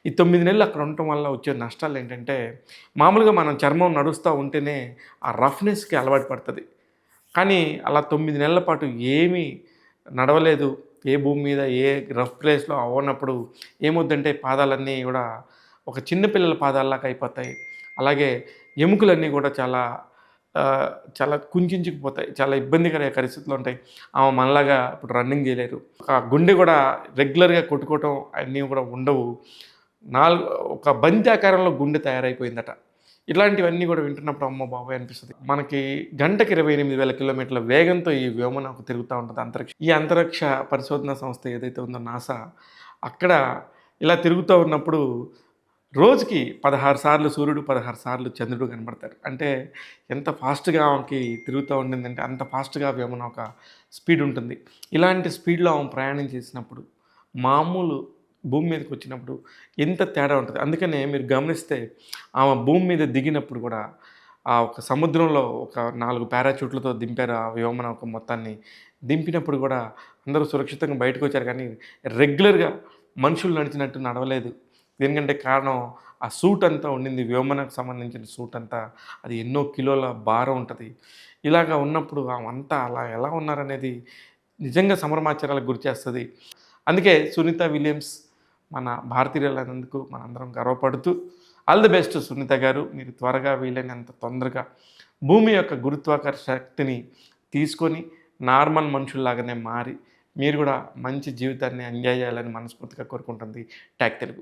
ఈ 9 నెలలు అక్కడ ఉండటం వల్ల వచ్చే నష్టాలేంటంటే, మామూలుగా మనం చర్మం నడుస్తా ఉంటేనే ఆ రఫ్‌నెస్‌కి అలవాటు పడతది. కానీ అలా 9 నెలల పాటు ఏమీ నడవలేదు. ఏ భూమి మీద ఏ రఫ్ ప్లేస్‌లో అవ్వనప్పుడు ఏమవుద్దంటే పాదాలన్నీ గూడా ఒక చిన్న పిల్లల పాదాల్లాగా అయిపోతాయి. అలాగే ఎముకలన్నీ గూడా ఆహ్, చాలా కుంచించుకుపోతాయి. చాలా ఇబ్బందికర పరిస్థితులు ఉంటాయి. మనలాగా ఇప్పుడు రన్నింగ్ జేయలేరు. గుండె గూడా రెగ్యులర్‌గా కొట్టుకోవటం అన్నీ గూడా ఉండవు. నాలుగు ఒక బంతి ఆకారంలో గుండె తయారైపోయిందట. ఇట్లాంటివన్నీ గూడా వింటున్నప్పుడు అమ్మ బాబోయ్! అనిపిస్తది. మనకి గంటకి 28,000 కిలోమీటర్ల వేగంతో ఈ వ్యోమనౌక తిరుగుతా ఉంటది అంతరిక్షం. ఈ అంతరిక్ష పరిశోధన సంస్థ ఏదైతే ఉందో నాసా, అక్కడ ఇలా తిరుగుతూ ఉన్నప్పుడు రోజుకి 16 సార్లు సూర్యుడు, 16 సార్లు చంద్రుడు కనపడతారు. అంటే ఎంత ఫాస్ట్‌గా ఆమెకి తిరుగుతూ ఉండిందంటే అంత ఫాస్ట్‌గా వ్యోమనౌక స్పీడ్ ఉంటుంది. ఇలాంటి స్పీడ్‌లో ఆమె ప్రయాణం చేసినప్పుడు మామూలు భూమి మీదకొచ్చినప్పుడు ఎంత తేడా ఉంటది. అందుకనే మీరు గమనిస్తే ఆమె భూమి మీద దిగినప్పుడు గూడా ఆ ఒక సముద్రంలో ఒక 4 పారాచూట్‌లతో దింపారు ఆ వ్యోమనౌక మొత్తాన్ని. దింపినప్పుడు గూడా అందరూ సురక్షితంగా బయటకొచ్చారు కానీ రెగ్యులర్‌గా మనుషులు నడిచినట్టు నడవలేదు. దీనికంటే కారణం ఆ సూట్ అంతా ఉండింది. వ్యోమనకు సంబంధించిన సూట్ అంతా. అది ఎన్నో కిలోల భారం ఉంటది. ఇలాగ ఉన్నప్పుడు ఆమంతా అలా ఎలా ఉన్నారనేది నిజంగా సంభ్రమాశ్చర్యాలకు గురిచేస్తది. అందుకే సునీత విలియమ్స్ మన భారతీయురాలైనందుకు మనందరం గర్వపడుతూ ఆల్ ది బెస్ట్ సునీత గారు. మీరు త్వరగా వీలైనంత తొందరగా భూమి యొక్క గురుత్వాకర్షణ శక్తిని తీసుకొని నార్మల్ మనుషుల్లాగానే మారి మీరు గూడా మంచి జీవితాన్ని ఎంజాయ్ చేయాలని మనస్ఫూర్తిగా కోరుకుంటుంది టాక్ తెలుగు.